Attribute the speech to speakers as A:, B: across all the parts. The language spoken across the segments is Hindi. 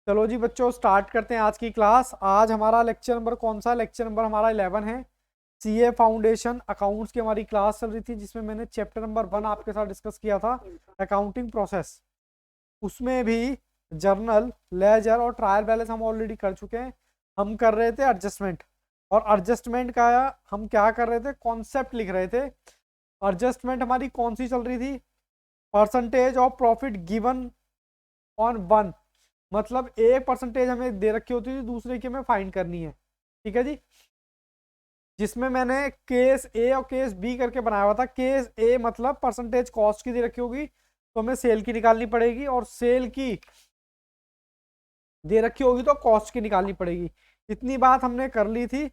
A: चलो जी बच्चों, स्टार्ट करते हैं आज की क्लास। आज हमारा लेक्चर नंबर कौन सा? लेक्चर नंबर हमारा 11 है। सीए फाउंडेशन अकाउंट्स की हमारी क्लास चल रही थी, जिसमें मैंने चैप्टर नंबर 1 आपके साथ डिस्कस किया था, अकाउंटिंग प्रोसेस। उसमें भी जर्नल, लेजर और ट्रायल बैलेंस हम ऑलरेडी कर चुके हैं। हम कर रहे थे एडजस्टमेंट, और एडजस्टमेंट का हम क्या कर रहे थे? कॉन्सेप्ट लिख रहे थे। एडजस्टमेंट हमारी कौन सी चल रही थी? Percentage of profit given on one, मतलब एक परसेंटेज हमें दे रखी होती थी, दूसरे की हमें फाइंड करनी है। ठीक है जी। जिसमें मैंने केस ए और केस बी करके बनाया हुआ था। केस ए मतलब परसेंटेज कॉस्ट की दे रखी होगी तो हमें सेल की निकालनी पड़ेगी, और सेल की दे रखी होगी तो कॉस्ट की निकालनी पड़ेगी। इतनी बात हमने कर ली थी,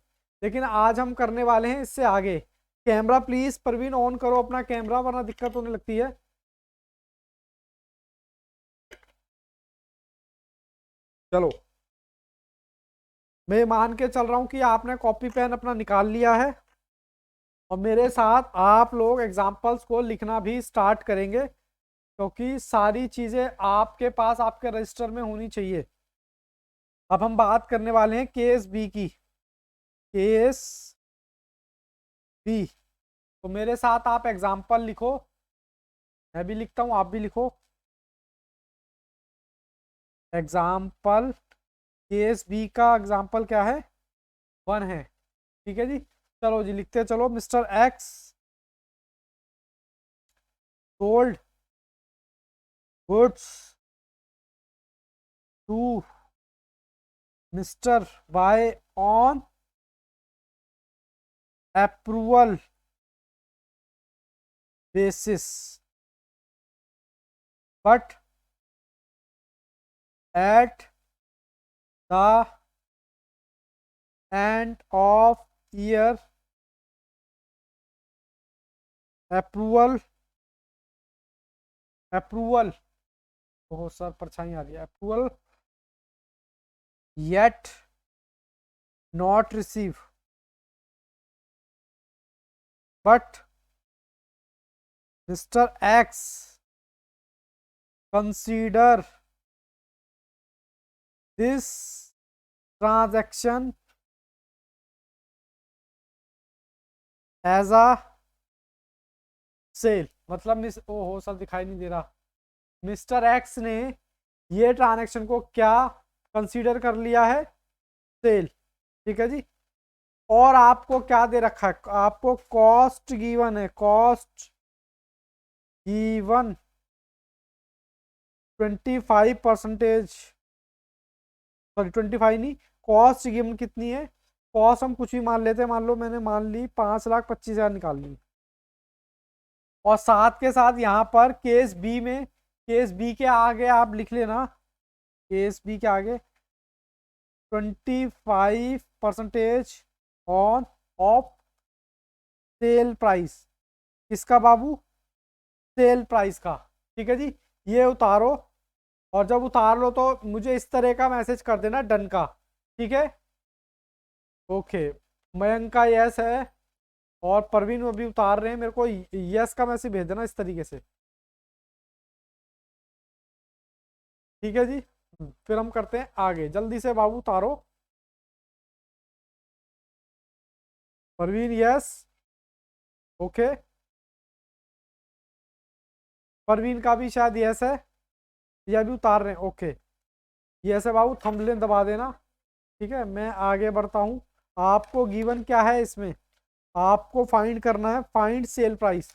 A: लेकिन आज हम करने वाले हैं इससे आगे। कैमरा प्लीज परवीन ऑन करो अपना कैमरा, वरना दिक्कत होने लगती है। चलो, मैं मान के चल रहा हूं कि आपने कॉपी पेन अपना निकाल लिया है, और मेरे साथ आप लोग एग्जाम्पल्स को लिखना भी स्टार्ट करेंगे, क्योंकि सारी चीजें आपके पास आपके रजिस्टर में होनी चाहिए। अब हम बात करने वाले हैं केस बी की। केस बी, तो मेरे साथ आप एग्जाम्पल लिखो। मैं भी लिखता हूं, आप भी लिखो एग्जाम्पल। केस बी का एग्जाम्पल क्या है? 1 है। ठीक है जी। चलो जी, लिखते चलो। Mister X sold goods to mister Y on approval basis, but at the end of year approval बहुत सर परछाई आ रही है। Approval yet not receive, but Mr. X consider this transaction as a sale. मतलब मिस ओहो सर दिखाई नहीं दे रहा। मिस्टर एक्स ने ये ट्रांजैक्शन को क्या कंसीडर कर लिया है? सेल। ठीक है जी। और आपको क्या दे रखा है? आपको कॉस्ट गिवन है। कॉस्ट गिवन 25%, सॉरी 25 नहीं, कॉस्ट गिवन कितनी है? कॉस्ट हम कुछ भी मान लेते हैं। मान लो मैंने मान ली 5,25,000 निकाल ली। और साथ के साथ यहाँ पर केस बी में, केस बी के आगे आप लिख लेना, केस बी के आगे 25% ऑन ऑफ सेल प्राइस। किसका बाबू? सेल प्राइस का। ठीक है जी। ये उतारो, और जब उतार लो तो मुझे इस तरह का मैसेज कर देना, डन का। ठीक है, ओके। मयंक का यस है, और परवीन अभी उतार रहे हैं, मेरे को यस का मैसेज भेज देना इस तरीके से। ठीक है जी। फिर हम करते हैं आगे। जल्दी से बाबू उतारो। Parveen yes, okay. परवीन का भी शायद यस है, ये अभी उतार रहे हैं, ओके। यस है बाबू, थंबनेल दबा देना। ठीक है, मैं आगे बढ़ता हूँ। आपको गिवन क्या है इसमें? आपको फाइंड करना है, find sale price.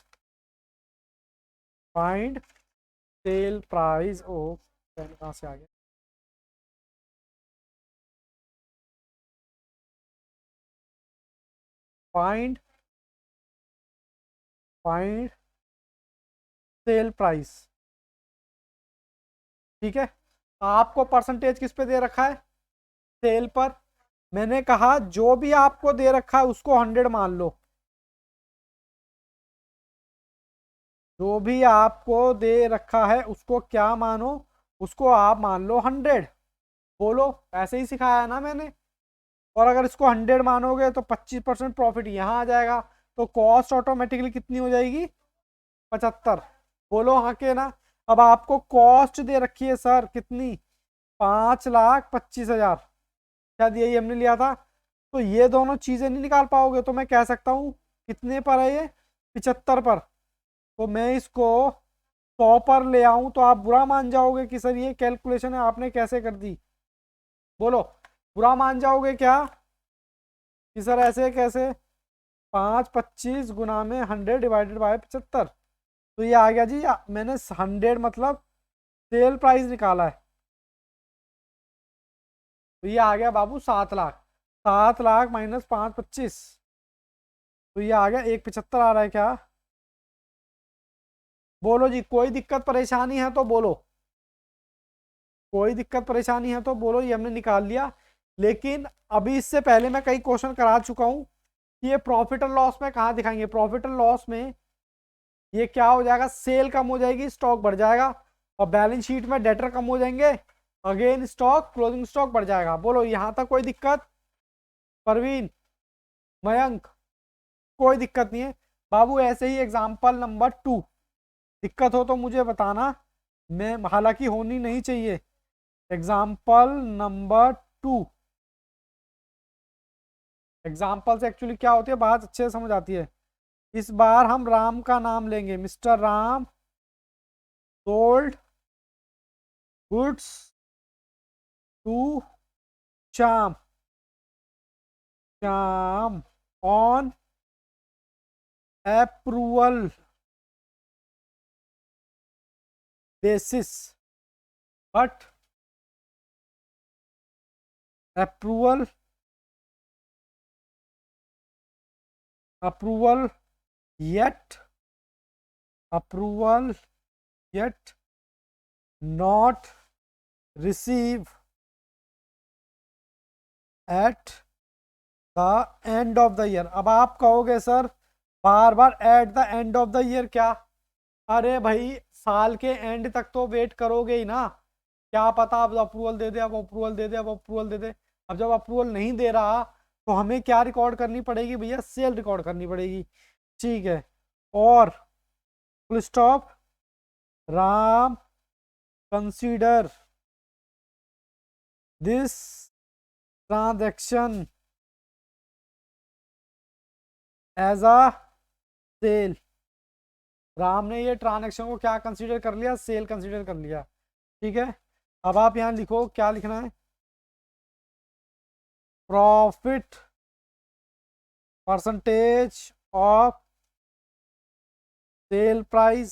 A: Find sale price. ओ, पेन कहाँ से आ गया? Find find sale price. ठीक है। आपको परसेंटेज किस पे दे रखा है? सेल पर। मैंने कहा जो भी आपको दे रखा है उसको 100 मान लो। जो भी आपको दे रखा है उसको क्या मानो? उसको आप मान लो 100। बोलो, ऐसे ही सिखाया है ना मैंने। और अगर इसको 100 मानोगे तो 25% प्रॉफिट यहाँ आ जाएगा, तो कॉस्ट ऑटोमेटिकली कितनी हो जाएगी? 75। बोलो हाँ के ना। अब आपको कॉस्ट दे रखी है सर कितनी? 5,25,000 शायद यही हमने लिया था। तो ये दोनों चीजें नहीं निकाल पाओगे, तो मैं कह सकता हूँ कितने पर है ये, 75 पर। तो मैं इसको 100 पर ले आऊं तो आप बुरा मान जाओगे कि सर ये कैलकुलेशन है आपने कैसे कर दी? बोलो, बुरा मान जाओगे क्या कि सर ऐसे कैसे? 5,25 गुना में 100 डिवाइडेड बाय 75। तो ये आ गया जी, मैंने 100 मतलब सेल प्राइस निकाला है। तो ये आ गया बाबू 7 लाख। 7 लाख माइनस 5,25, तो ये आ गया 1,75 आ रहा है क्या? बोलो जी, कोई दिक्कत परेशानी है तो बोलो, कोई दिक्कत परेशानी है तो बोलो। ये हमने निकाल लिया। लेकिन अभी इससे पहले मैं कई क्वेश्चन करा चुका हूं कि ये प्रॉफिट एंड लॉस में कहाँ दिखाएंगे। प्रॉफिट एंड लॉस में ये क्या हो जाएगा, सेल कम हो जाएगी, स्टॉक बढ़ जाएगा, और बैलेंस शीट में डेटर कम हो जाएंगे, अगेन स्टॉक, क्लोजिंग स्टॉक बढ़ जाएगा। बोलो यहां तक कोई दिक्कत? परवीन, मयंक, कोई दिक्कत नहीं है बाबू। ऐसे ही एग्जाम्पल नंबर 2, दिक्कत हो तो मुझे बताना, मैं हालांकि होनी नहीं चाहिए। एग्जाम्पल नंबर 2, एग्जाम्पल से एक्चुअली क्या होती है बात अच्छे से समझ आती है। इस बार हम राम का नाम लेंगे। Mister Ram sold goods to Shyam, Shyam on approval basis, but approval approval yet approval yet not receive at the end of the year। अब आप कहोगे sir bar bar at the end of the year क्या? अरे भाई साल के एंड तक तो वेट करोगे ही ना, क्या पता अब अप्रूवल दे दे, अब अप्रूवल दे दे, अब अप्रूवल दे दे। अब जब अप्रूवल नहीं दे रहा तो हमें क्या रिकॉर्ड करनी पड़ेगी भैया? सेल रिकॉर्ड करनी पड़ेगी। ठीक है, और full stop, Ram consider this transaction as a sale. Ram ने ये ट्रांजैक्शन को क्या कंसीडर कर लिया? सेल कंसीडर कर लिया। ठीक है, अब आप यहां लिखो, क्या लिखना है? Profit percentage of sale price.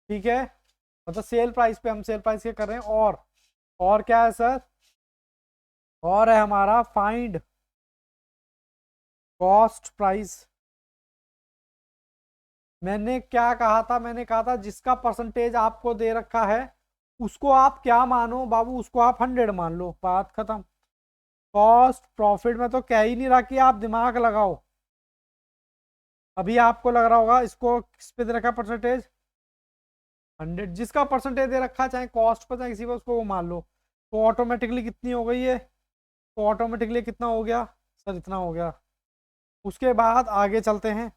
A: ठीक है, मतलब सेल प्राइस पे हम सेल प्राइस के कर रहे हैं। और क्या है सर? और है हमारा फाइंड कॉस्ट प्राइस। मैंने क्या कहा था? मैंने कहा था जिसका परसेंटेज आपको दे रखा है उसको आप क्या मानो बाबू? उसको आप 100 मान लो, बात खत्म। कॉस्ट प्रॉफिट में तो कह ही नहीं रहा कि आप दिमाग लगाओ। अभी आपको लग रहा होगा इसको किस पे दे रखा परसेंटेज? 100। जिसका परसेंटेज दे रखा चाहे कॉस्ट पर चाहे किसी पर, उसको वो मान लो। तो ऑटोमेटिकली कितनी हो गई है? तो ऑटोमेटिकली कितना हो गया सर? इतना हो गया। उसके बाद आगे चलते हैं।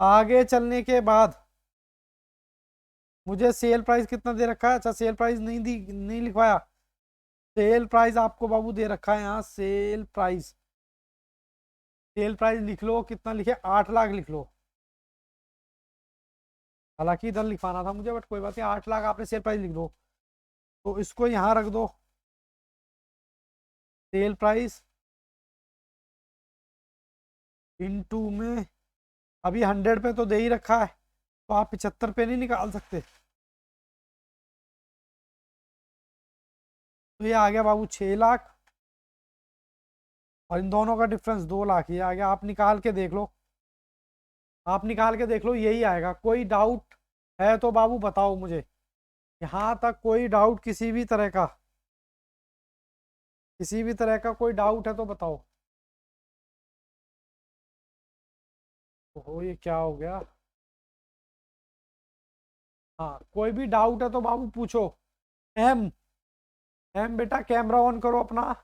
A: आगे चलने के बाद मुझे सेल प्राइस कितना दे रखा है? अच्छा, सेल प्राइस नहीं दी, नहीं लिखवाया। सेल प्राइस आपको बाबू दे रखा है यहाँ। सेल प्राइस, सेल प्राइस लिख लो, कितना लिखे? 8 लाख लिख लो। हालांकि इधर लिखवाना था मुझे, बट कोई बात नहीं, 8 लाख आपने सेल प्राइस लिख दो। तो इसको यहाँ रख दो, सेल प्राइस इनटू में, अभी 100 पे तो दे ही रखा है, तो आप 75 पे नहीं निकाल सकते। तो ये आ गया बाबू 6 लाख, और इन दोनों का डिफरेंस 2 लाख। ये आ गया, आप निकाल के देख लो, आप निकाल के देख लो, यही आएगा। कोई डाउट है तो बाबू बताओ मुझे, यहाँ तक कोई डाउट किसी भी तरह का? किसी भी तरह का कोई डाउट है तो बताओ। ओहो, ये क्या हो गया? हाँ, कोई भी डाउट है तो बाबू पूछो। एम, एम बेटा कैमरा ऑन करो अपना।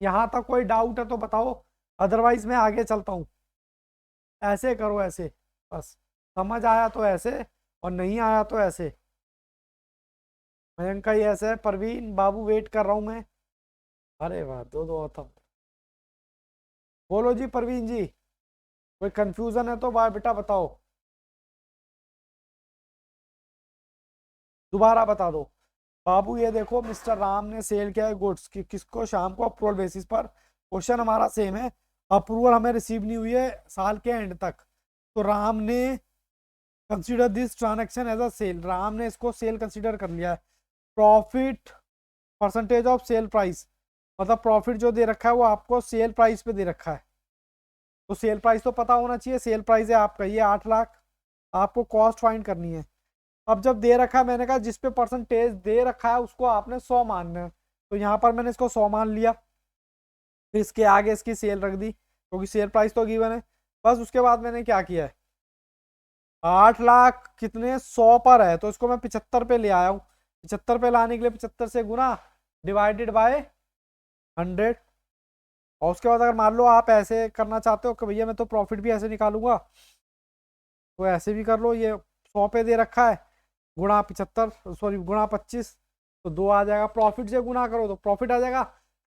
A: यहाँ तक कोई डाउट है तो बताओ, अदरवाइज मैं आगे चलता हूँ। ऐसे करो, ऐसे, बस समझ आया तो ऐसे, और नहीं आया तो ऐसे। मयंक का यस है। परवीन बाबू वेट कर रहा हूँ मैं। अरे वाह, दो दो था। बोलो जी परवीन जी, कोई कंफ्यूजन है तो बेटा बताओ, दोबारा बता दो। बाबू ये देखो, मिस्टर राम ने सेल किया है गुड्स किसको, शाम को, अप्रूवल बेसिस पर। क्वेश्चन हमारा सेम है, अप्रूवल हमें रिसीव नहीं हुई है साल के एंड तक, तो राम ने consider this transaction as a sale, Ram ने इसको सेल कंसीडर कर लिया है। Profit percentage of sale price, मतलब प्रॉफिट जो दे रखा है वो आपको सेल प्राइस पे दे रखा है, तो सेल प्राइस तो पता होना चाहिए। सेल प्राइस है आपका ये 8 लाख, आपको कॉस्ट फाइंड करनी है। अब जब दे रखा है, मैंने कहा जिस पे परसेंटेज दे रखा है उसको आपने 100 मानना है, तो यहाँ पर मैंने इसको 100 मान लिया, फिर इसके आगे इसकी सेल रख दी क्योंकि सेल प्राइस तो गिवन है। बस उसके बाद मैंने क्या किया है, 8 लाख कितने 100 पर है, तो इसको मैं 75 पे ले आया हूँ। 75 पे लाने के लिए 75 से गुना डिवाइडेड बाय 100। और उसके बाद अगर मान लो आप ऐसे करना चाहते हो कि भैया मैं तो प्रॉफिट भी ऐसे निकालूंगा, तो ऐसे भी कर लो। ये 100 पे दे रखा है, गुणा 75, सॉरी गुणा 25, तो 2 आ जाएगा। प्रॉफिट से गुना करो तो प्रॉफिट आ जाएगा,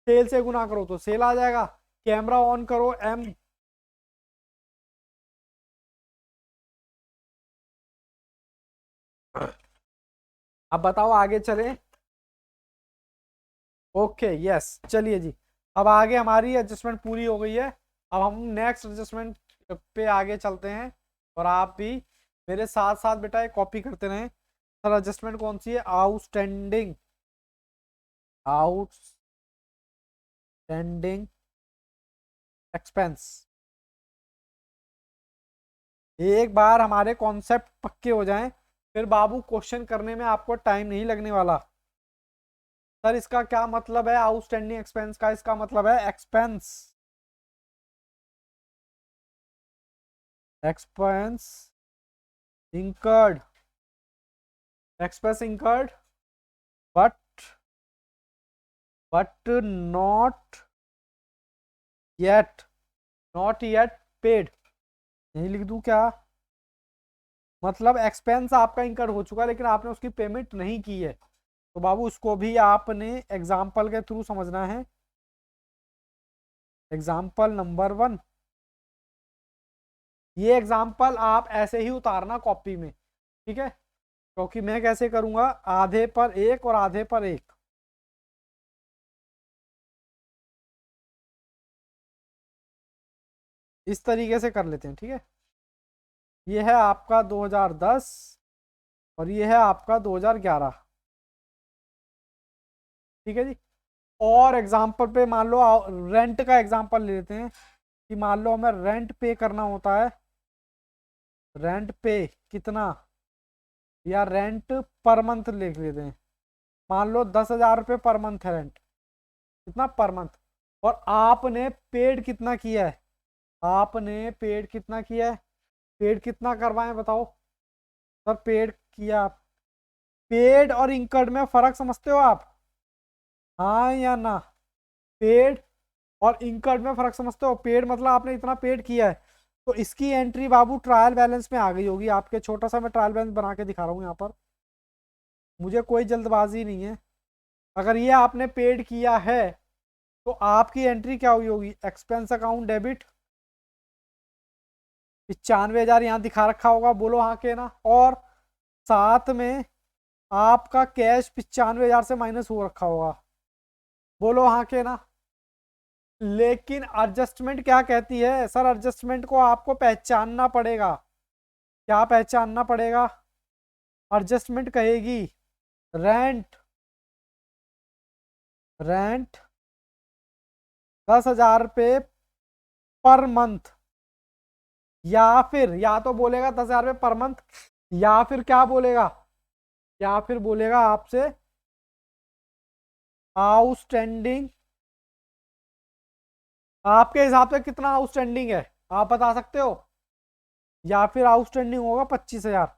A: सेल से गुना करो तो सेल आ जाएगा। कैमरा ऑन करो एम। अब बताओ आगे चले। ओके यस, चलिए जी, अब आगे हमारी एडजस्टमेंट पूरी हो गई है। अब हम नेक्स्ट एडजस्टमेंट पे आगे चलते हैं, और आप भी मेरे साथ साथ बेटा एक कॉपी करते रहें। सर एडजस्टमेंट कौन सी है, आउटस्टैंडिंग, आउटस्टैंडिंग एक्सपेंस। एक बार हमारे कॉन्सेप्ट पक्के हो जाएं, फिर बाबू क्वेश्चन करने में आपको टाइम नहीं लगने वाला। सर इसका क्या मतलब है आउटस्टैंडिंग एक्सपेंस का, इसका मतलब है expense, expense incurred, expense incurred but not yet, not yet paid। यही लिख दूं क्या, मतलब एक्सपेंस आपका इंकर हो चुका है लेकिन आपने उसकी पेमेंट नहीं की है, तो बाबू उसको भी आपने एग्जाम्पल के थ्रू समझना है। एग्जाम्पल नंबर 1, ये एग्जाम्पल आप ऐसे ही उतारना कॉपी में, ठीक है, क्योंकि मैं कैसे करूंगा, आधे पर एक और आधे पर एक। इस तरीके से कर लेते हैं, ठीक है। ये है आपका 2010 और ये है आपका 2011, ठीक है जी। और एग्जाम्पल पे मान लो रेंट का एग्जाम्पल ले लेते हैं, कि मान लो हमें रेंट पे करना होता है, रेंट पे कितना, या रेंट पर मंथ लिख लेते हैं। मान लो 10,000 रुपये पर मंथ है रेंट, कितना पर मंथ, और आपने पेड कितना किया है, आपने पेड कितना किया है, पेड कितना करवाएं बताओ। सर पेड किया, पेड और इंकर्ड में फर्क समझते हो आप, हाँ या ना। पेड और इंकर्ड में फर्क समझते हो, पेड मतलब आपने इतना पेड किया है, तो इसकी एंट्री बाबू ट्रायल बैलेंस में आ गई होगी आपके। छोटा सा मैं ट्रायल बैलेंस बना के दिखा रहा हूँ यहाँ पर, मुझे कोई जल्दबाजी नहीं है। अगर ये आपने पेड किया है तो आपकी एंट्री क्या हुई होगी, एक्सपेंस अकाउंट डेबिट 95,000 यहाँ दिखा रखा होगा, बोलो हाँ के ना। और साथ में आपका कैश 95,000 से माइनस हो रखा होगा, बोलो हाँ के ना। लेकिन एडजस्टमेंट क्या कहती है, सर एडजस्टमेंट को आपको पहचानना पड़ेगा। क्या पहचानना पड़ेगा, एडजस्टमेंट कहेगी रेंट, रेंट 10,000 रुपये पर मंथ, या फिर या तो बोलेगा 10,000 रुपये पर मंथ, या फिर क्या बोलेगा, या फिर बोलेगा आपसे आउटस्टैंडिंग। आपके हिसाब से कितना आउटस्टैंडिंग है आप बता सकते हो, या फिर आउटस्टैंडिंग होगा 25,000।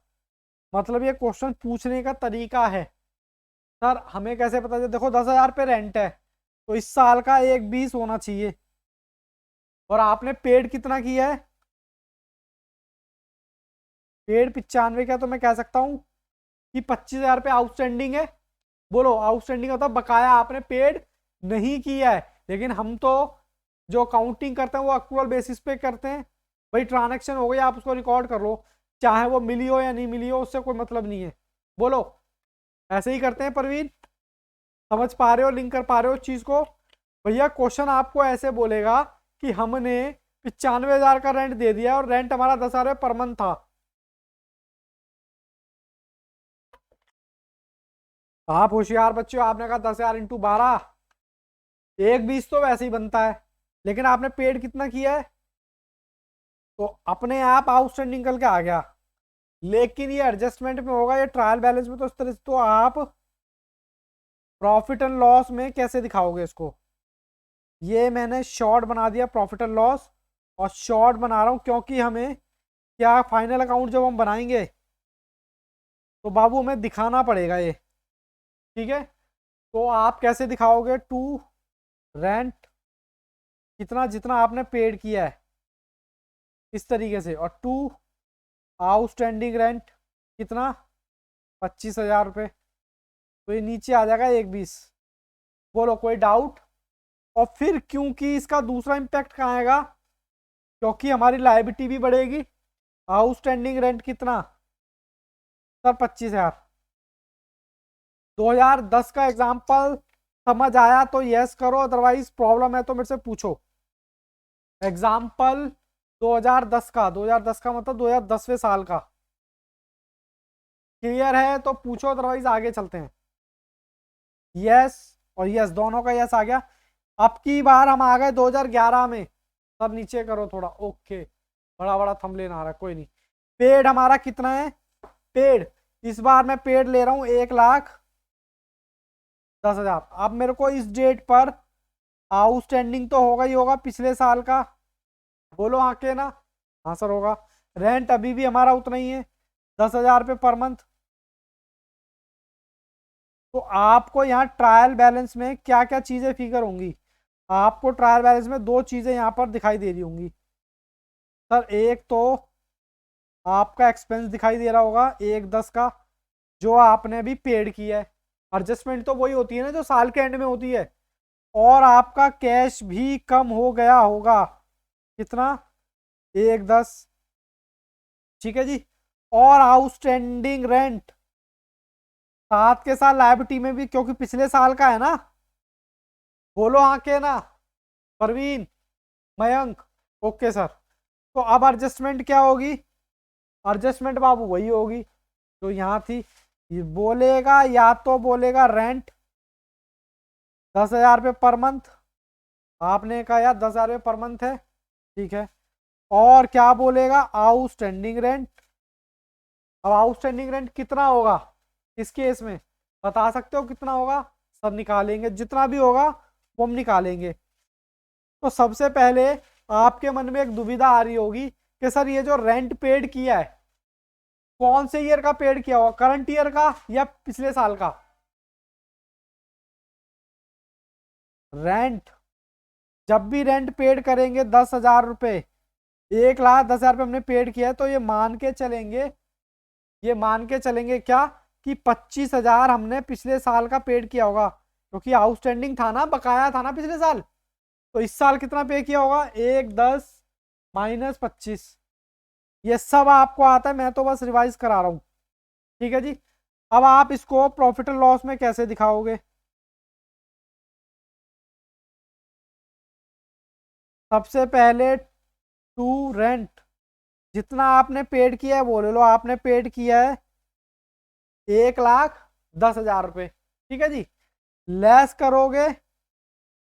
A: मतलब ये क्वेश्चन पूछने का तरीका है। सर हमें कैसे पता चले, देखो 10,000 पे रेंट है, तो इस साल का 1/20 होना चाहिए, और आपने पेड कितना किया है, पेड 95 का, तो मैं कह सकता हूं कि 25,000 पे आउटस्टैंडिंग है। बोलो आउटस्टैंडिंग मतलब बकाया आपने पेड नहीं किया है, लेकिन हम तो जो काउंटिंग करते हैं वो अक्रूवल बेसिस पे करते हैं। भाई ट्रांजैक्शन हो गई, आप उसको रिकॉर्ड कर लो, चाहे वो मिली हो या नहीं मिली हो उससे कोई मतलब नहीं है। बोलो ऐसे ही करते हैं परवीन, समझ पा रहे हो, लिंक कर पा रहे हो इस चीज को? भैया क्वेश्चन आपको ऐसे बोलेगा कि हमने 95,000 का रेंट दे दिया और रेंट हमारा 10,000 पर मंथ था। आप होशियार बच्चे हो, आपने कहा 10,000 इंटू 12, 1,20 तो वैसे ही बनता है, लेकिन आपने पेड कितना किया है तो अपने आप आउटस्टैंडिंग करके आ गया। लेकिन ये एडजस्टमेंट में होगा, ये ट्रायल बैलेंस में तो इस तरह से तो आप प्रॉफिट एंड लॉस में कैसे दिखाओगे इसको? ये मैंने शॉर्ट बना दिया प्रॉफिट एंड लॉस, और शॉर्ट बना रहा हूं क्योंकि हमें क्या फाइनल अकाउंट जब हम बनाएंगे तो बाबू हमें दिखाना पड़ेगा ये। ठीक है, तो आप कैसे दिखाओगे? टू रेंट कितना, जितना आपने पेड किया है इस तरीके से, और टू आउटस्टैंडिंग रेंट कितना, 25,000 रुपये, तो ये नीचे आ जाएगा 1,20। बोलो कोई डाउट? और फिर क्योंकि इसका दूसरा इंपैक्ट कहाँ आएगा, क्योंकि हमारी लायबिलिटी भी बढ़ेगी। आउटस्टैंडिंग रेंट कितना सर, 25,000। 2010 का एग्जाम्पल समझ आया तो यस करो, अदरवाइज प्रॉब्लम है तो मेरे से पूछो। एग्जाम्पल 2010 का, 2010 का मतलब 2010वें साल का, क्लियर है तो पूछो, अदरवाइज आगे चलते हैं। यस और यस, दोनों का यस आ गया। अब की बार हम आ गए 2011 में, सब नीचे करो थोड़ा, ओके, बड़ा बड़ा थंबनेल आ रहा है, कोई नहीं। पेड हमारा कितना है? पेड इस बार मैं पेड ले रहा हूं 1,10,000। अब मेरे को इस डेट पर आउटस्टैंडिंग तो होगा ही होगा पिछले साल का, बोलो हाँ के ना? हाँ सर होगा। रेंट अभी भी हमारा उतना ही है, 10,000 रुपये पर मंथ। तो आपको यहाँ ट्रायल बैलेंस में क्या क्या चीजें फिगर होंगी? आपको ट्रायल बैलेंस में दो चीजें यहाँ पर दिखाई दे रही होंगी सर। एक तो आपका एक्सपेंस दिखाई दे रहा होगा 1,10 का, जो आपने भी पेड किया है। एडजस्टमेंट तो वही होती है ना जो साल के एंड में होती है। और आपका कैश भी कम हो गया होगा, कितना, 1,10। ठीक है जी। और आउटस्टैंडिंग रेंट साथ के साथ लायबिलिटी में भी, क्योंकि पिछले साल का है ना, बोलो हाँ के ना? Parveen, Mayank, okay sir. तो अब एडजस्टमेंट क्या होगी? एडजस्टमेंट बाबू वही होगी जो यहाँ थी। ये बोलेगा, या तो बोलेगा रेंट 10,000 रुपये पर मंथ, आपने कहा यार 10,000 रुपये पर मंथ है, ठीक है। और क्या बोलेगा? Outstanding rent. अब आउटस्टैंडिंग रेंट कितना होगा इस केस में, बता सकते हो कितना होगा? सब निकालेंगे, जितना भी होगा वो हम निकालेंगे। तो सबसे पहले आपके मन में एक दुविधा आ रही होगी कि सर ये जो रेंट पेड किया है, कौन से ईयर का पेड किया होगा, करंट ईयर का या पिछले साल का? रेंट, जब भी रेंट पेड करेंगे 10,000 रुपये, 1,10,000 रुपये हमने पेड किया है, तो ये मान के चलेंगे, ये मान के चलेंगे क्या, कि 25,000 हमने पिछले साल का पेड किया होगा, क्योंकि आउटस्टैंडिंग था ना, बकाया था ना पिछले साल। तो इस साल कितना पे किया होगा? 1,10 माइनस 25। ये सब आपको आता है, मैं तो बस रिवाइज करा रहा हूं। ठीक है जी। अब आप इसको प्रॉफिट एंड लॉस में कैसे दिखाओगे? सबसे पहले टू रेंट, जितना आपने पेड किया है बोले लो, आपने पेड किया है 1,10,000 रुपये, ठीक है जी। लेस करोगे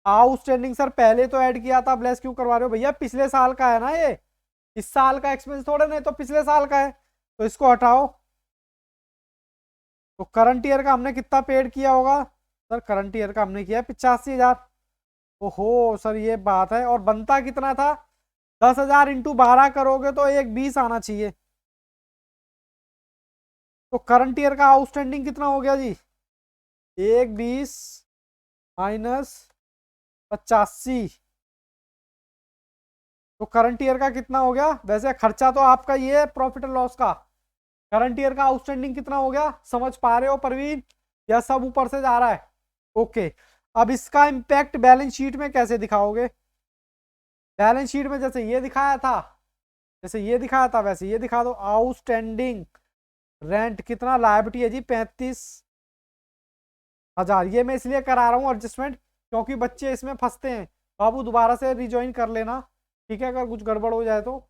A: आउटस्टैंडिंग, सर पहले तो ऐड किया था, अब लेस क्यों करवा रहे हो भैया? पिछले साल का है ना ये, इस साल का एक्सपेंस थोड़े नहीं, तो पिछले साल का है, तो इसको हटाओ। तो करंट ईयर का हमने कितना पेड किया होगा? सर करंट ईयर का हमने किया है 85,000। ओहो सर ये बात है, और बनता कितना था? 10,000 इंटू 12 करोगे तो 1,20 आना चाहिए। तो करंट ईयर का आउटस्टैंडिंग कितना हो गया जी? 1,20 माइनस 85, तो करंट ईयर का कितना हो गया? वैसे खर्चा तो आपका ये है प्रॉफिट एंड लॉस का, करंट ईयर का आउटस्टैंडिंग कितना हो गया, समझ पा रहे हो परवीन? या सब ऊपर से जा रहा है? ओके। अब इसका इंपैक्ट बैलेंस शीट में कैसे दिखाओगे? बैलेंस शीट में जैसे ये दिखाया था, जैसे ये दिखाया था वैसे ये दिखा दो। आउटस्टैंडिंग रेंट कितना लायबिलिटी है जी? 35,000। ये मैं इसलिए करा रहा हूँ एडजस्टमेंट क्योंकि बच्चे इसमें फंसते हैं। बाबू दोबारा से रिज्वाइन कर लेना, ठीक है, अगर कुछ गड़बड़ हो जाए तो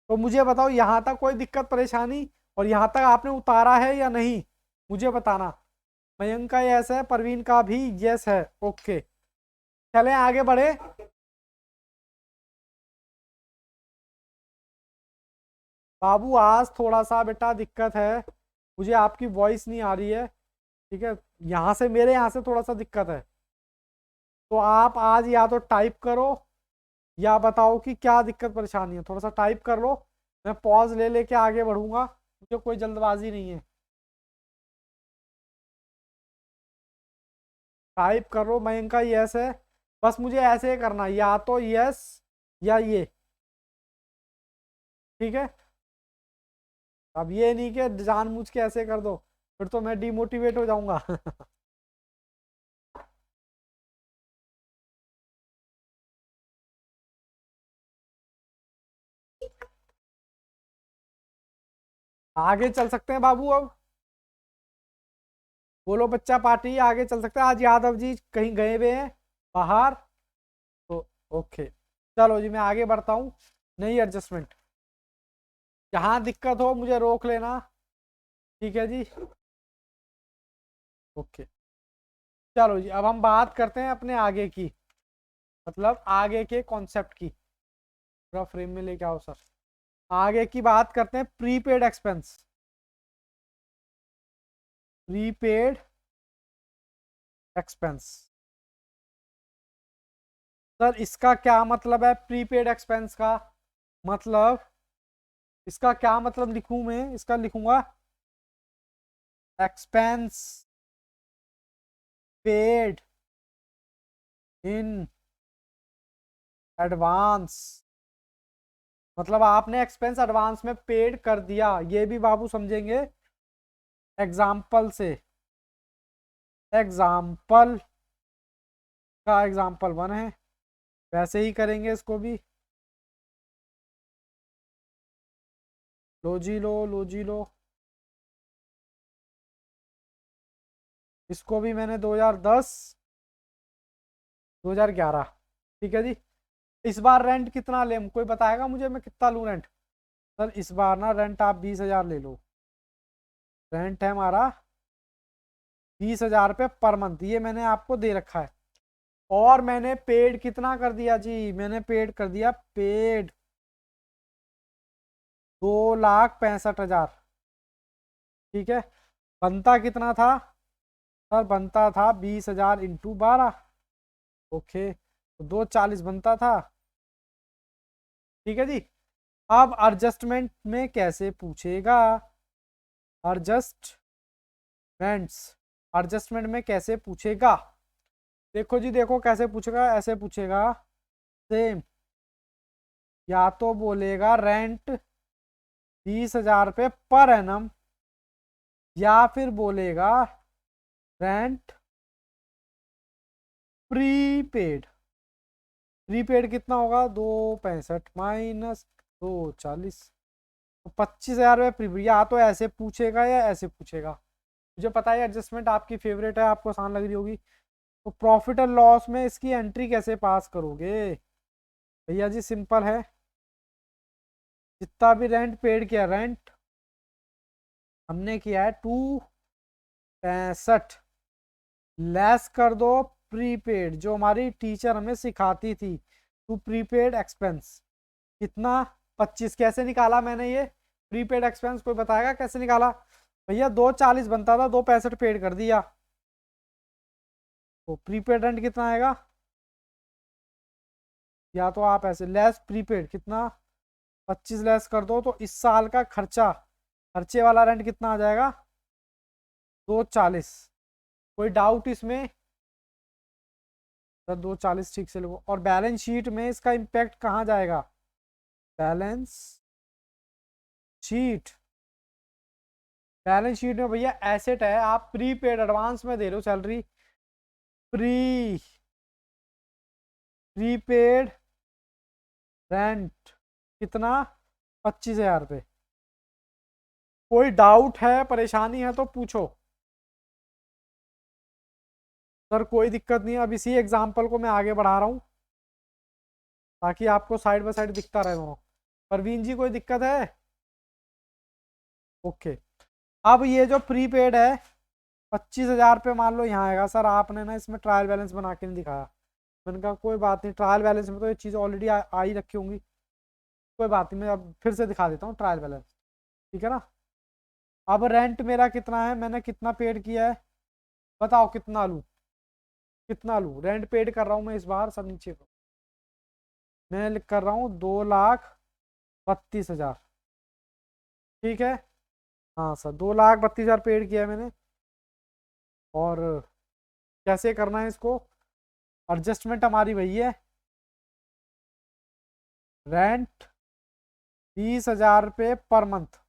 A: मुझे बताओ यहाँ तक कोई दिक्कत परेशानी, और यहाँ तक आपने उतारा है या नहीं, मुझे बताना। मयंक का यस है, परवीन का भी यस है। ओके, चलें आगे बढ़े। बाबू आज थोड़ा सा बेटा दिक्कत है, मुझे आपकी वॉइस नहीं आ रही है, ठीक है, यहाँ से मेरे यहाँ से थोड़ा सा दिक्कत है। तो आप आज या तो टाइप करो या बताओ कि क्या दिक्कत परेशानी है, थोड़ा सा टाइप कर लो। मैं पॉज ले लेके आगे बढ़ूंगा, मुझे कोई जल्दबाजी नहीं है। टाइप कर लो। मयंक का यस है, बस मुझे ऐसे ही करना, या तो यस या ये, ठीक है। अब ये नहीं कि जानबूझ के ऐसे कर दो, फिर तो मैं डिमोटिवेट हो जाऊंगा। आगे चल सकते हैं बाबू अब? बोलो बच्चा पार्टी, आगे चल सकते हैं। आज यादव जी कहीं गए हुए हैं बाहर, तो ओके। चलो जी मैं आगे बढ़ता हूँ। नई एडजस्टमेंट, जहाँ दिक्कत हो मुझे रोक लेना, ठीक है जी। ओके, चलो जी अब हम बात करते हैं अपने आगे की, मतलब आगे के कॉन्सेप्ट की। पूरा फ्रेम में लेके आओ सर। आगे की बात करते हैं, prepaid expense. Prepaid expense, sir इसका क्या मतलब है? प्रीपेड एक्सपेंस का मतलब, इसका क्या मतलब लिखूं मैं? इसका लिखूंगा एक्सपेंस पेड इन एडवांस। मतलब आपने एक्सपेंस एडवांस में पेड कर दिया, ये भी बाबू समझेंगे एग्जाम्पल से। एग्जाम्पल का एग्जाम्पल 1 है, वैसे ही करेंगे इसको भी। लो जी लो, लो जी लो, इसको भी मैंने 2010 2011, ठीक है जी। इस बार रेंट कितना ले, कोई बताएगा मुझे मैं कितना लूँ रेंट? सर इस बार ना रेंट आप 20,000 ले लो। रेंट है हमारा 20,000 रुपये पर मंथ, ये मैंने आपको दे रखा है। और मैंने पेड कितना कर दिया जी? मैंने पेड कर दिया, पेड 2,65,000, ठीक है। बनता कितना था सर? बनता था 20,000 इंटू 12, ओके, तो 240 बनता था, ठीक है जी। अब एडजस्टमेंट में कैसे पूछेगा? एडजस्टमेंट्स, एडजस्टमेंट में कैसे पूछेगा? देखो जी देखो कैसे पूछेगा, ऐसे पूछेगा सेम, या तो बोलेगा रेंट 20,000 रुपये पर एनम, या फिर बोलेगा रेंट प्रीपेड। प्रीपेड कितना होगा? 265 माइनस 240, तो 25,000 रुपये प्रीपेड। या तो ऐसे पूछेगा या ऐसे पूछेगा। मुझे पता है एडजस्टमेंट आपकी फेवरेट है, आपको आसान लग रही होगी। तो प्रॉफिट एंड लॉस में इसकी एंट्री कैसे पास करोगे? भैया जी सिंपल है, जितना भी रेंट पेड किया, रेंट हमने किया है 265, लेस कर दो प्रीपेड, जो हमारी टीचर हमें सिखाती थी, टू प्रीपेड एक्सपेंस। कितना? 25। कैसे निकाला मैंने ये प्रीपेड एक्सपेंस, कोई बताएगा कैसे निकाला? भैया 240 बनता था, 265 पेड कर दिया, तो प्रीपेड रेंट कितना आएगा? या तो आप ऐसे लेस प्रीपेड कितना, 25 लेस कर दो, तो इस साल का खर्चा, खर्चे वाला रेंट कितना आ जाएगा? 240। कोई डाउट इसमें? सर 240 ठीक से लो। और बैलेंस शीट में इसका इम्पैक्ट कहाँ जाएगा? बैलेंस शीट बैलेंस शीट में भैया एसेट है, आप प्रीपेड एडवांस में दे रहे हो सैलरी, प्री प्रीपेड रेंट कितना, 25,000 रुपये। कोई डाउट है, परेशानी है तो पूछो सर, कोई दिक्कत नहीं है। अब इसी एग्जाम्पल को मैं आगे बढ़ा रहा हूँ ताकि आपको साइड बाय साइड दिखता रहे दोनों। परवीन जी कोई दिक्कत है? ओके। अब ये जो प्रीपेड है 25,000 रुपये मान लो यहाँ आएगा। सर आपने ना इसमें ट्रायल बैलेंस बना के नहीं दिखाया। मैंने कहा कोई बात नहीं, ट्रायल बैलेंस में तो ये चीज़ ऑलरेडी आ ही रखी होंगी, कोई बात नहीं, मैं अब फिर से दिखा देता हूँ ट्रायल बैलेंस, ठीक है ना। अब रेंट मेरा कितना है, मैंने कितना पेड किया है, बताओ कितना लूँ, कितना लूँ। रेंट पेड कर रहा हूँ मैं इस बार, सब नीचे को मैं लिख कर रहा हूँ 2,32,000, ठीक है। हाँ सर 2,32,000 पेड किया है मैंने। और कैसे करना है इसको, एडजस्टमेंट हमारी वही है, रेंट 20,000 रुपये पर मंथ,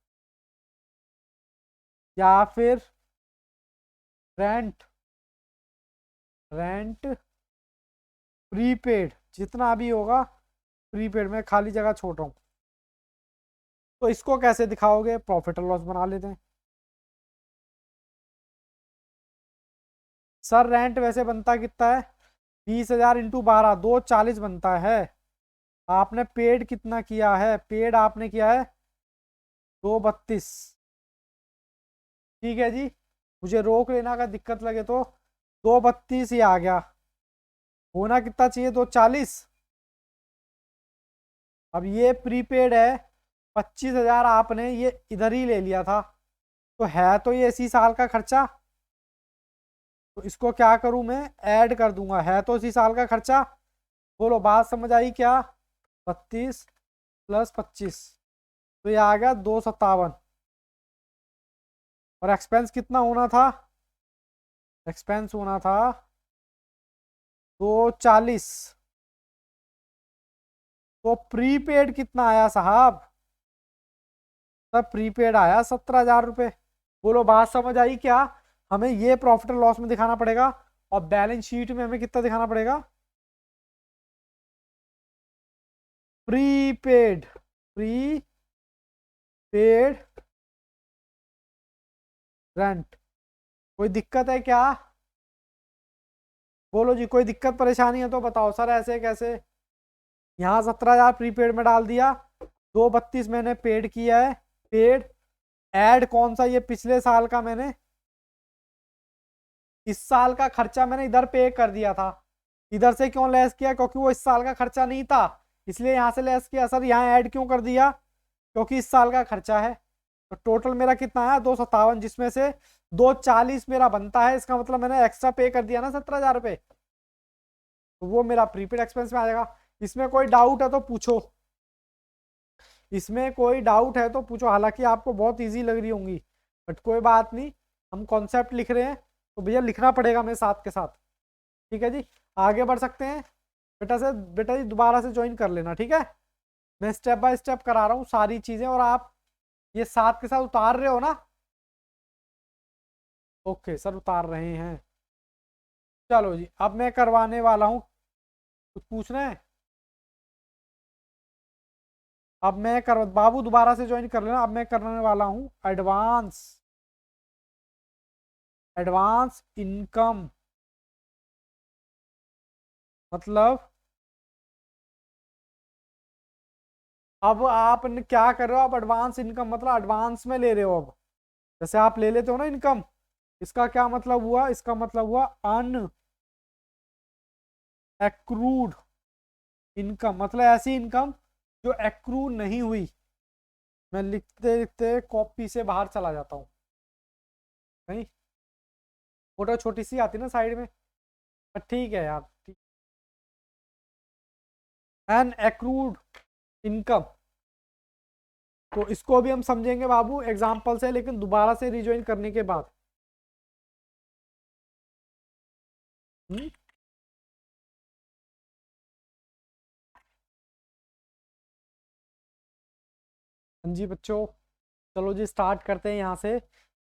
A: या फिर रेंट रेंट प्रीपेड जितना भी होगा, प्रीपेड में खाली जगह छोड़ रहा हूँ। तो इसको कैसे दिखाओगे, प्रॉफिट और लॉस बना लेते हैं। सर रेंट वैसे बनता कितना है, 20,000 इंटू 12, 240 बनता है। आपने पेड कितना किया है, पेड आपने किया है 232, ठीक है जी। मुझे रोक लेना का दिक्कत लगे तो, 232 ही आ गया, होना कितना चाहिए 240। अब ये प्रीपेड है 25,000, आपने ये इधर ही ले लिया था, तो है तो ये इसी साल का खर्चा, तो इसको क्या करूं मैं, ऐड कर दूंगा, है तो इसी साल का खर्चा। बोलो बात समझ आई क्या, 32 प्लस 25, तो ये आ गया 257। और एक्सपेंस कितना होना था, एक्सपेंस होना था 240। तो प्रीपेड कितना आया साहब, तब प्रीपेड आया 17,000 रुपये। बोलो बात समझ आई क्या। हमें ये प्रॉफिट एंड लॉस में दिखाना पड़ेगा, और बैलेंस शीट में हमें कितना दिखाना पड़ेगा, प्रीपेड प्रीपेड रेंट। कोई दिक्कत है क्या, बोलो जी, कोई दिक्कत परेशानी है तो बताओ सर, ऐसे कैसे। यहाँ 17,000 प्रीपेड में डाल दिया, 232 मैंने पेड किया है, पेड ऐड कौन सा, ये पिछले साल का मैंने, इस साल का खर्चा मैंने इधर पे कर दिया था। इधर से क्यों लेस किया, क्योंकि वो इस साल का खर्चा नहीं था, इसलिए यहां से लेस किया। सर यहाँ ऐड क्यों कर दिया, क्योंकि इस साल का खर्चा है। तो टोटल मेरा कितना है 257, जिसमें से 240 मेरा बनता है, इसका मतलब मैंने एक्स्ट्रा पे कर दिया ना 17,000 रुपये, तो वो मेरा प्रीपेड एक्सपेंस में आ जाएगा। इसमें कोई डाउट है तो पूछो, इसमें कोई डाउट है तो पूछो, हालांकि आपको बहुत इजी लग रही होंगी, बट कोई बात नहीं, हम कॉन्सेप्ट लिख रहे हैं तो भैया लिखना पड़ेगा मेरे साथ के साथ, ठीक है जी। आगे बढ़ सकते हैं, बेटा जी दोबारा से ज्वाइन कर लेना, ठीक है। मैं स्टेप बाय स्टेप करा रहा हूँ सारी चीजें, और आप ये साथ के साथ उतार रहे हो ना। ओके सर उतार रहे हैं, चलो जी अब मैं करवाने वाला हूँ। कुछ पूछना है, अब मैं कर, बाबू दोबारा से ज्वाइन कर लेना। अब मैं करने वाला हूँ एडवांस एडवांस इनकम, मतलब अब आप क्या कर रहे हो, आप एडवांस इनकम मतलब एडवांस में ले रहे हो। अब जैसे आप ले लेते हो ना इनकम, इसका क्या मतलब हुआ, इसका मतलब हुआ अन एक्रूड इनकम, मतलब ऐसी इनकम जो एक्रू नहीं हुई। मैं लिखते लिखते कॉपी से बाहर चला जाता हूँ, नहीं फोटो छोटी सी आती ना साइड में, पर ठीक है यार, एन एक्रूड इनकम। तो इसको भी हम समझेंगे बाबू एग्जाम्पल से, लेकिन दोबारा से रिज्वाइन करने के बाद। हम्म? हाँ जी बच्चों, चलो जी स्टार्ट करते हैं यहाँ से।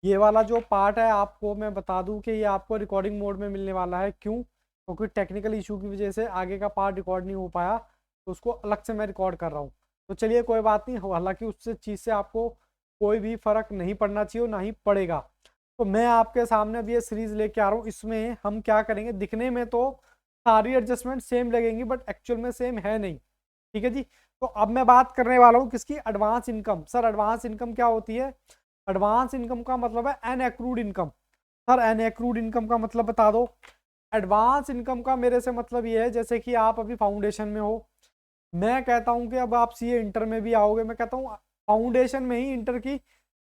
A: ये वाला जो पार्ट है आपको मैं बता दूं कि ये आपको रिकॉर्डिंग मोड में मिलने वाला है। क्यों? क्योंकि टेक्निकल इशू की वजह से आगे का पार्ट रिकॉर्ड नहीं हो पाया, तो उसको अलग से मैं रिकॉर्ड कर रहा हूँ। तो चलिए कोई बात नहीं, हालांकि उससे चीज़ से आपको कोई भी फर्क नहीं पड़ना चाहिए और ना ही पड़ेगा। तो मैं आपके सामने अभी ये सीरीज लेके आ रहा हूँ। इसमें हम क्या करेंगे, दिखने में तो सारी एडजस्टमेंट सेम लगेंगी बट एक्चुअल में सेम है नहीं। ठीक है जी। तो अब मैं बात करने वाला हूँ किसकी, advance income. Sir advance income क्या होती है? एडवांस इनकम का मतलब है an accrued income. Sir an accrued income का मतलब बता दो। एडवांस इनकम का मेरे से मतलब ये है, जैसे कि आप अभी फाउंडेशन में हो, मैं कहता हूं कि अब आप सीए इंटर में भी आओगे, मैं कहता हूं फाउंडेशन में ही इंटर की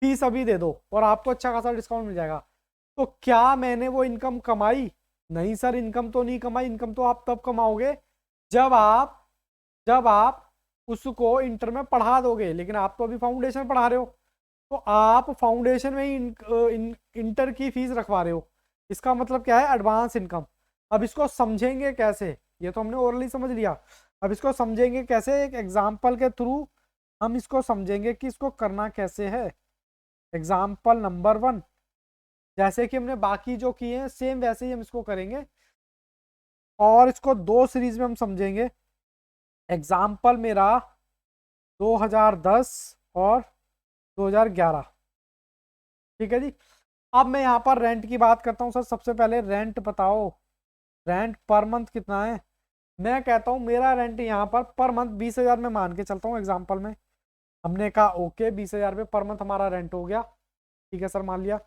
A: फीस अभी दे दो और आपको अच्छा खासा डिस्काउंट मिल जाएगा। तो क्या मैंने वो इनकम कमाई? नहीं सर, इनकम तो नहीं कमाई। इनकम तो आप तब कमाओगे जब आप उसको इंटर में पढ़ा दोगे, लेकिन आप तो अभी फाउंडेशन पढ़ा रहे हो, तो आप फाउंडेशन में ही इंटर की फीस रखवा रहे हो। इसका मतलब क्या है, एडवांस इनकम। अब इसको समझेंगे कैसे? ये तो हमने ओरली समझ लिया। अब इसको समझेंगे कैसे? एक एग्जाम्पल के थ्रू हम इसको समझेंगे कि इसको करना कैसे है। एग्जाम्पल नंबर 1, जैसे कि हमने बाकी जो किए हैं सेम वैसे ही हम इसको करेंगे और इसको दो सीरीज में हम समझेंगे। एग्जाम्पल मेरा 2010 और 2011। ठीक है जी। अब मैं यहाँ पर रेंट की बात करता हूँ। सर सबसे पहले रेंट बताओ, रेंट पर मंथ कितना है? मैं कहता हूँ मेरा रेंट यहाँ पर मंथ 20,000 में मान के चलता हूँ एग्जाम्पल में। हमने कहा ओके 20,000 रुपये पर मंथ हमारा रेंट हो गया। ठीक है सर, मान लिया।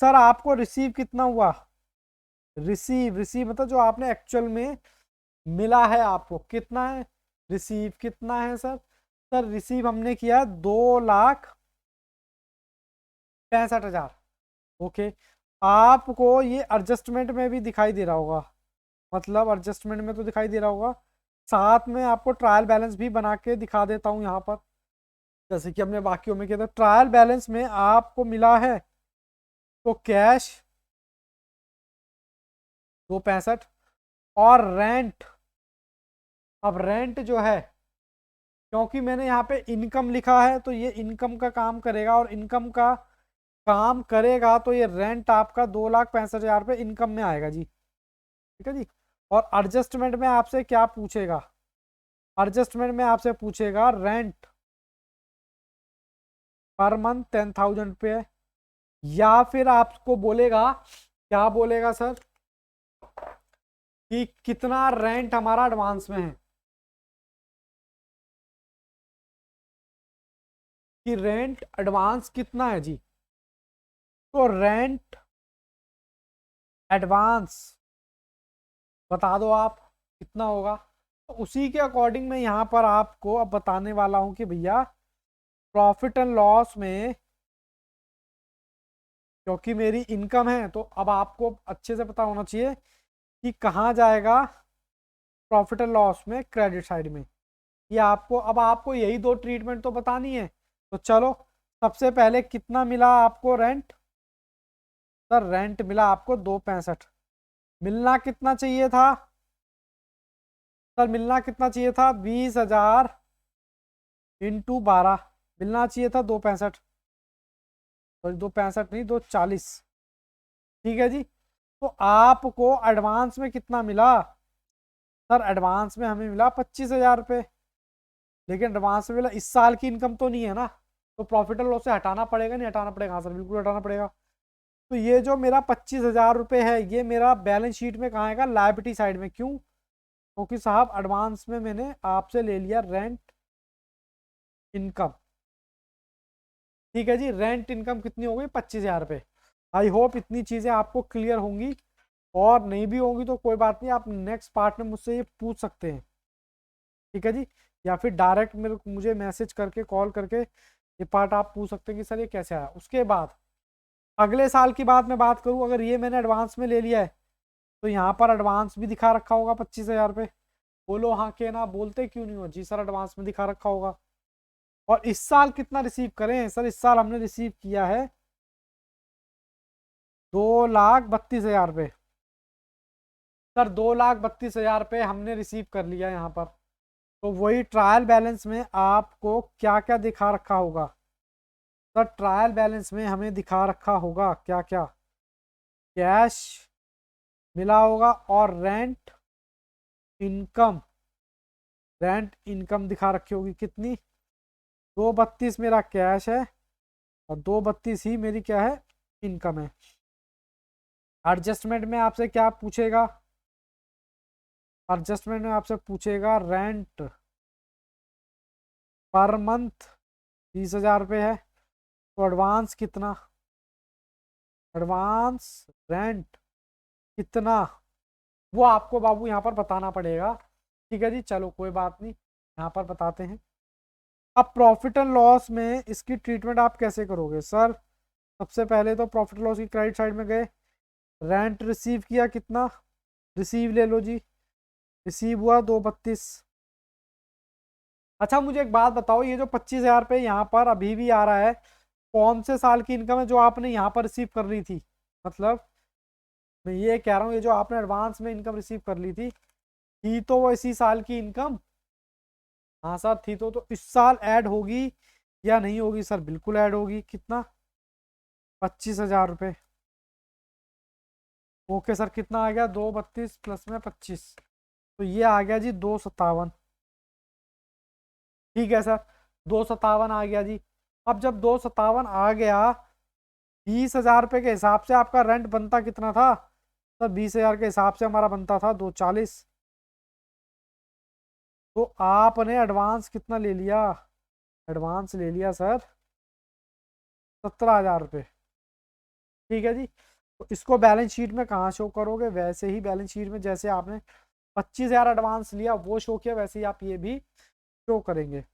A: सर आपको रिसीव कितना हुआ? रिसीव रिसीव मतलब जो आपने एक्चुअल में मिला है आपको कितना है? रिसीव कितना है सर? सर रिसीव हमने किया 2,65,000। ओके। आपको ये एडजस्टमेंट में भी दिखाई दे रहा होगा, मतलब एडजस्टमेंट में तो दिखाई दे रहा होगा। साथ में आपको ट्रायल बैलेंस भी बना के दिखा देता हूं यहाँ पर, जैसे कि हमने बाकियों में किया था। ट्रायल बैलेंस में आपको मिला है तो कैश 2,65 और रेंट। अब रेंट जो है, क्योंकि मैंने यहाँ पे इनकम लिखा है तो ये इनकम का काम करेगा, और इनकम का काम करेगा तो ये रेंट आपका 2,65,000 रुपये इनकम में आएगा जी। ठीक है जी। और एडजस्टमेंट में आपसे क्या पूछेगा? एडजस्टमेंट में आपसे पूछेगा रेंट पर मंथ 10,000 रुपये, या फिर आपको बोलेगा, क्या बोलेगा सर, कि कितना रेंट हमारा एडवांस में है, कि रेंट एडवांस कितना है जी। तो रेंट एडवांस बता दो आप कितना होगा। तो उसी के अकॉर्डिंग मैं यहाँ पर आपको अब बताने वाला हूँ कि भैया प्रॉफिट एंड लॉस में, क्योंकि मेरी इनकम है तो अब आपको अच्छे से पता होना चाहिए कि कहाँ जाएगा प्रॉफिट एंड लॉस में, क्रेडिट साइड में। ये आपको, अब आपको यही दो ट्रीटमेंट तो बतानी है। तो चलो, सबसे पहले कितना मिला आपको रेंट? सर रेंट मिला आपको 2,65। मिलना कितना चाहिए था? सर मिलना कितना चाहिए था? 20,000 इंटू 12 मिलना चाहिए था 2,65। सॉरी 2,65 नहीं, 2,40। ठीक है जी। तो आपको एडवांस में कितना मिला? सर एडवांस में हमें मिला 25,000 रुपये। लेकिन एडवांस में मिला, इस साल की इनकम तो नहीं है ना, तो प्रॉफिट एंड लॉस से हटाना पड़ेगा, नहीं हटाना पड़ेगा? हाँ सर बिल्कुल हटाना पड़ेगा। तो ये जो मेरा 25,000 रुपये है, ये मेरा बैलेंस शीट में कहाँ आएगा? लायबिलिटी साइड में। क्यों? क्योंकि साहब एडवांस में मैंने आपसे ले लिया रेंट इनकम। ठीक है जी। रेंट इनकम कितनी हो गई? 25,000 रुपये। आई होप इतनी चीज़ें आपको क्लियर होंगी, और नहीं भी होंगी तो कोई बात नहीं, आप नेक्स्ट पार्ट में मुझसे ये पूछ सकते हैं। ठीक है जी। या फिर डायरेक्ट मेरे मुझे मैसेज करके, कॉल करके ये पार्ट आप पूछ सकते हैं कि सर ये कैसे आया। उसके बाद अगले साल की बात मैं बात करूं, अगर ये मैंने एडवांस में ले लिया है तो यहाँ पर एडवांस भी दिखा रखा होगा 25,000 रुपये। बोलो हाँ के ना, बोलते क्यों नहीं हो जी? सर एडवांस में दिखा रखा होगा। और इस साल कितना रिसीव करें? सर इस साल हमने रिसीव किया है 2,32,000 रुपये। सर 2,32,000 रुपये हमने रिसीव कर लिया यहाँ पर। तो वही ट्रायल बैलेंस में आपको क्या क्या दिखा रखा होगा? तो ट्रायल बैलेंस में हमें दिखा रखा होगा क्या क्या, कैश मिला होगा और रेंट इनकम, रेंट इनकम दिखा रखी होगी कितनी, 232 मेरा कैश है और 232 ही मेरी क्या है, इनकम है। एडजस्टमेंट में आपसे क्या पूछेगा, एडजस्टमेंट में आपसे पूछेगा रेंट पर मंथ 20,000 रुपये है, तो एडवांस कितना, एडवांस रेंट कितना, वो आपको बाबू यहाँ पर बताना पड़ेगा। ठीक है जी, चलो कोई बात नहीं, यहाँ पर बताते हैं। अब प्रॉफिट एंड लॉस में इसकी ट्रीटमेंट आप कैसे करोगे सर, सबसे पहले तो प्रॉफिट लॉस की क्रेडिट साइड में गए, रेंट रिसीव किया कितना, रिसीव ले लो जी, रिसीव हुआ 232। अच्छा मुझे एक बात बताओ, ये जो 25,000 रुपये यहाँ पर अभी भी आ रहा है, कौन से साल की इनकम है जो आपने यहाँ पर रिसीव कर ली थी, मतलब मैं ये कह रहा हूँ ये जो आपने एडवांस में इनकम रिसीव कर ली थी तो वो इसी साल की इनकम, हाँ सर थी, तो इस साल ऐड होगी या नहीं होगी सर, बिल्कुल ऐड होगी, कितना, 25,000 रुपये। ओके सर, कितना आ गया, 232 प्लस में 25, तो ये आ गया जी 257। ठीक है सर, 257 आ गया जी। अब जब 257 आ गया, 20,000 रुपये के हिसाब से आपका रेंट बनता कितना था सर, 20,000 के हिसाब से हमारा बनता था 240, तो आपने एडवांस कितना ले लिया, एडवांस ले लिया सर 17,000 रुपये। ठीक है जी, तो इसको बैलेंस शीट में कहाँ शो करोगे, वैसे ही बैलेंस शीट में जैसे आपने 25,000 एडवांस लिया वो शो किया, वैसे ही आप ये भी शो करेंगे,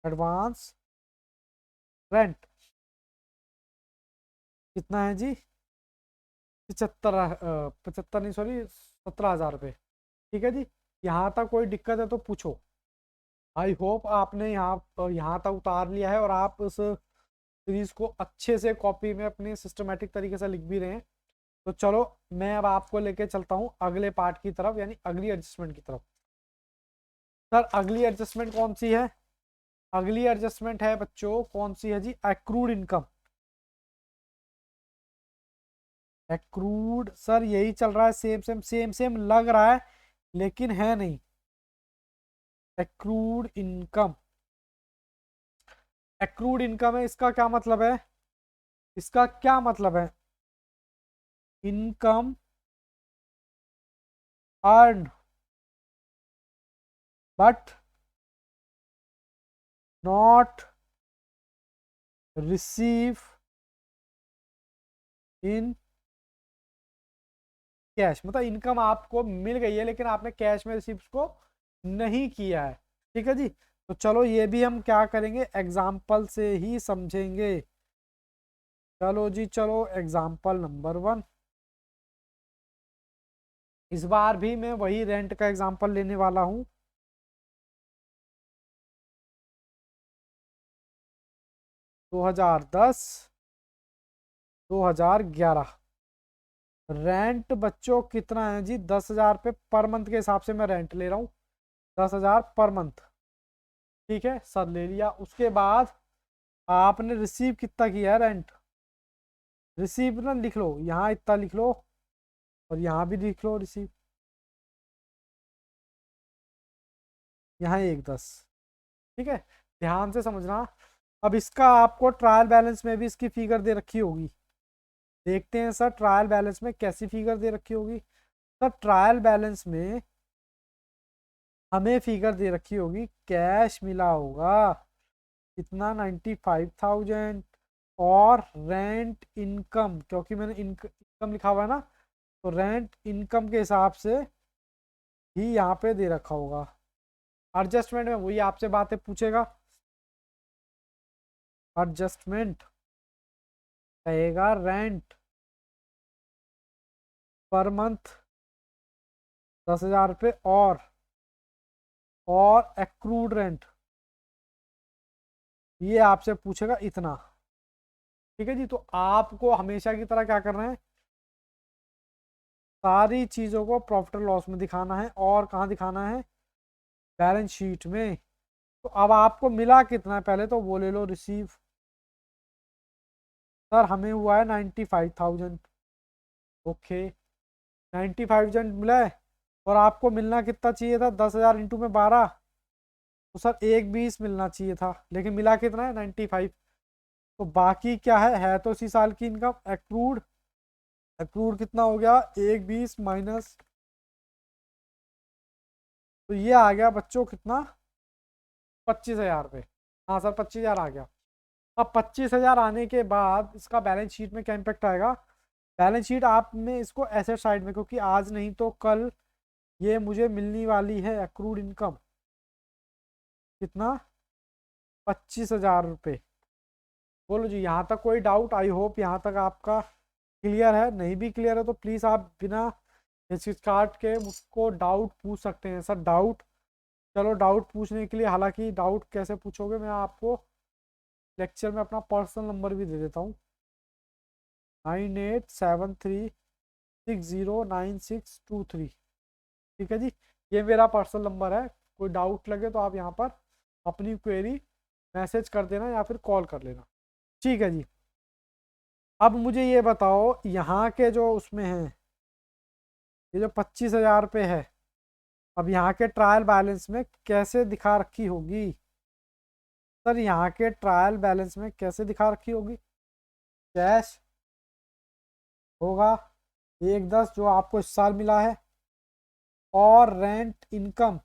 A: एडवांस रेंट कितना है जी, 75 नहीं सॉरी 17,000 रुपये। ठीक है जी, यहाँ तक कोई दिक्कत है तो पूछो। आई होप आपने यहाँ तक उतार लिया है और आप उस सीरीज को अच्छे से कॉपी में अपने सिस्टमेटिक तरीके से लिख भी रहे हैं। तो चलो मैं अब आपको लेके चलता हूँ अगले पार्ट की तरफ, यानी अगली एडजस्टमेंट की तरफ। सर अगली एडजस्टमेंट कौन सी है, अगली एडजस्टमेंट है बच्चों कौन सी है जी, एक्रूड इनकम। एक्रूड सर यही चल रहा है, सेम सेम सेम सेम लग रहा है लेकिन है नहीं। एक्रूड इनकम, एक्रूड इनकम है, इसका क्या मतलब है, इसका क्या मतलब है, income earn but not receive in cash, मतलब इनकम आपको मिल गई है लेकिन आपने कैश में रिसीव को नहीं किया है। ठीक है जी, तो चलो ये भी हम क्या करेंगे, एग्जाम्पल से ही समझेंगे। चलो जी चलो, एग्जाम्पल नंबर 1, इस बार भी मैं वही रेंट का एग्जाम्पल लेने वाला हूं। 2010 2011 रेंट बच्चों कितना है जी, 10,000 रुपये पर मंथ के हिसाब से मैं रेंट ले रहा हूँ, 10,000 पर मंथ। ठीक है सर, ले लिया। उसके बाद आपने रिसीव कितना किया है रेंट, रिसीव ना लिख लो, यहाँ इतना लिख लो और यहाँ भी लिख लो रिसीव, यहाँ 110। ठीक है, ध्यान से समझना। अब इसका आपको ट्रायल बैलेंस में भी इसकी फिगर दे रखी होगी, देखते हैं सर ट्रायल बैलेंस में कैसी फिगर दे रखी होगी। सर ट्रायल बैलेंस में हमें फिगर दे रखी होगी, कैश मिला होगा कितना, 95,000 और रेंट इनकम, क्योंकि मैंने इनकम लिखा हुआ है ना, तो रेंट इनकम के हिसाब से ही यहाँ पे दे रखा होगा। एडजस्टमेंट में वही आपसे बातें पूछेगा, एडजस्टमेंट कहेगा रेंट पर मंथ 10,000 रुपये और एक्रूड रेंट ये आपसे पूछेगा इतना। ठीक है जी, तो आपको हमेशा की तरह क्या करना है, सारी चीजों को प्रॉफिट और लॉस में दिखाना है, और कहाँ दिखाना है, बैलेंस शीट में। तो अब आपको मिला कितना है, पहले तो वो ले लो रिसीव, सर हमें हुआ है 95,000। ओके, 95,000 मिला है। और आपको मिलना कितना चाहिए था? 10,000 इंटू में 12, तो सर 1,20 मिलना चाहिए था, लेकिन मिला कितना है? 95। तो बाकी क्या है तो इसी साल की इनकम। एक्रूड, एक्रूड कितना हो गया? 1,20 माइनस, तो ये आ गया बच्चों कितना? 25,000 रुपये। हाँ सर 25,000 आ गया। अब 25,000 आने के बाद इसका बैलेंस शीट में क्या इम्पेक्ट आएगा? बैलेंस शीट आप में इसको एसेट साइड में, क्योंकि आज नहीं तो कल ये मुझे मिलने वाली है एक्रूड इनकम। कितना? 25,000 रुपये। बोलो जी, यहाँ तक कोई डाउट? आई होप यहाँ तक आपका क्लियर है। नहीं भी क्लियर है तो प्लीज़ आप बिना हिचकिचाहट के मुझको डाउट पूछ सकते हैं। सर डाउट, चलो डाउट पूछने के लिए, हालांकि डाउट कैसे पूछोगे मैं आपको लेक्चर में अपना पर्सनल नंबर भी दे देता हूँ, 9873609623। ठीक है जी, ये मेरा पर्सनल नंबर है। कोई डाउट लगे तो आप यहाँ पर अपनी क्वेरी मैसेज कर देना या फिर कॉल कर लेना। ठीक है जी, अब मुझे ये बताओ, यहाँ के जो उसमें हैं, ये जो 25,000 रुपये है, अब यहाँ के ट्रायल बैलेंस में कैसे दिखा रखी होगी? सर यहाँ के ट्रायल बैलेंस में कैसे दिखा रखी होगी? कैश होगा 1,10 जो आपको इस साल मिला है, और रेंट इनकम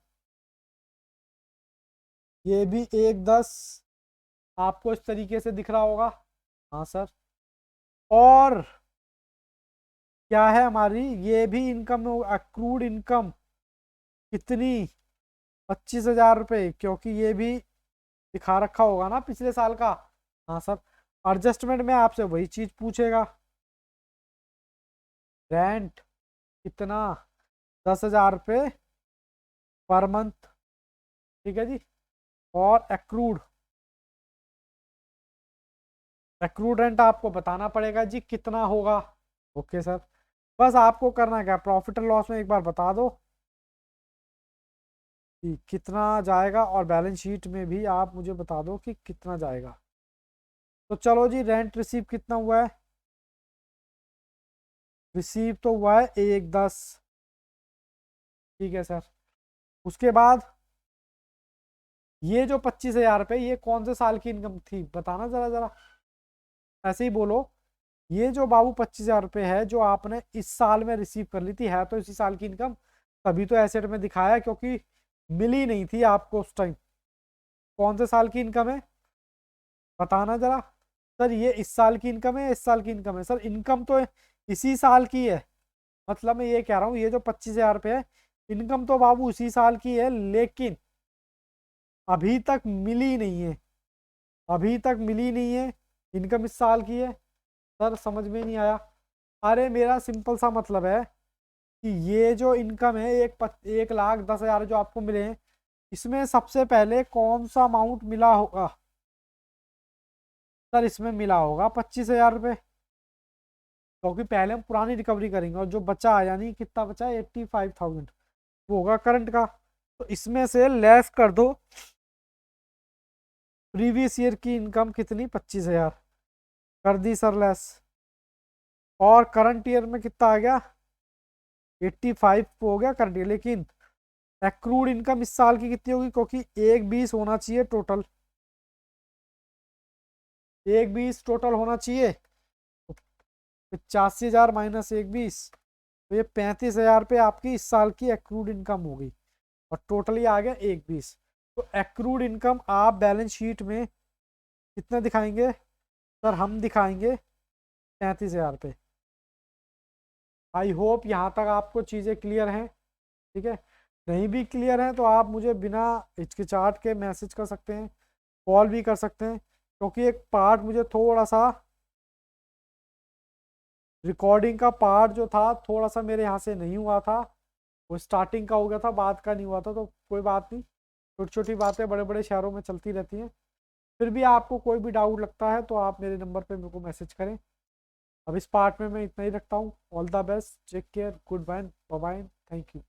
A: ये भी 1,10 आपको इस तरीके से दिख रहा होगा। हाँ सर। और क्या है हमारी ये भी इनकम, अक्रूड इनकम कितनी? 25,000 रुपये, क्योंकि ये भी दिखा रखा होगा ना पिछले साल का। हाँ सर। एडजस्टमेंट में आपसे वही चीज पूछेगा, रेंट कितना? 10,000 रुपये पर मंथ। ठीक है जी। और एक्रूड, एक्रूड रेंट आपको बताना पड़ेगा जी कितना होगा। ओके सर, बस आपको करना क्या, प्रॉफिट एंड लॉस में एक बार बता दो कि कितना जाएगा, और बैलेंस शीट में भी आप मुझे बता दो कि कितना जाएगा। तो चलो जी, रेंट रिसीव कितना हुआ है? रिसीव तो हुआ है 1,10। ठीक है सर। उसके बाद ये जो 25,000 रुपये, ये कौन से साल की इनकम थी बताना जरा जरा, ऐसे ही बोलो। ये जो बाबू 25,000 रुपये है जो आपने इस साल में रिसीव कर ली थी, है तो इसी साल की इनकम, तभी तो एसेट में दिखाया, क्योंकि मिली नहीं थी आपको उस टाइम। कौन से साल की इनकम है बताना जरा। सर ये इस साल की इनकम है, इस साल की इनकम है? सर इनकम तो इसी साल की है, मतलब मैं ये कह रहा हूँ ये जो 25,000 रुपये है, इनकम तो बाबू उसी साल की है, लेकिन अभी तक मिली नहीं है, अभी तक मिली नहीं है। इनकम इस साल की है। सर समझ में नहीं आया। अरे मेरा सिंपल सा मतलब है कि ये जो इनकम है 1,10,000 जो आपको मिले हैं, इसमें सबसे पहले कौन सा अमाउंट मिला होगा? सर इसमें मिला होगा 25,000 रुपये, क्योंकि पहले हम पुरानी रिकवरी करेंगे, और जो बचा यानी कितना बचा, 85,000, वो होगा करंट का। तो इसमें से लेस कर दो प्रीवियस ईयर की इनकम कितनी, 25,000 कर दी सर लेस। और करंट ईयर में कितना आ गया? 85 हो गया करंट ईयर, लेकिन एक्रूड इनकम इस साल की कितनी होगी, क्योंकि 1,20 होना चाहिए टोटल, 1,20 टोटल होना चाहिए। 85,000 माइनस 1,20, तो ये 35,000 रुपये आपकी इस साल की एक्रूड इनकम होगी, और टोटली आ गया 1,20। तो एक्रूड इनकम आप बैलेंस शीट में कितना दिखाएंगे? सर हम दिखाएंगे 35,000 रुपये। आई होप यहाँ तक आपको चीज़ें क्लियर हैं। ठीक है, नहीं भी क्लियर है तो आप मुझे बिना हिचकिचाहट के मैसेज कर सकते हैं, कॉल भी कर सकते हैं, क्योंकि एक पार्ट मुझे थोड़ा सा, रिकॉर्डिंग का पार्ट जो था थोड़ा सा मेरे यहाँ से नहीं हुआ था, वो स्टार्टिंग का हो गया था, बाद का नहीं हुआ था। तो कोई बात नहीं, छोटी छोटी बातें बड़े बड़े शहरों में चलती रहती हैं। फिर भी आपको कोई भी डाउट लगता है तो आप मेरे नंबर पे मेरे को मैसेज करें। अब इस पार्ट में मैं इतना ही रखता हूँ। All the best, take care, goodbye, bye bye, thank you.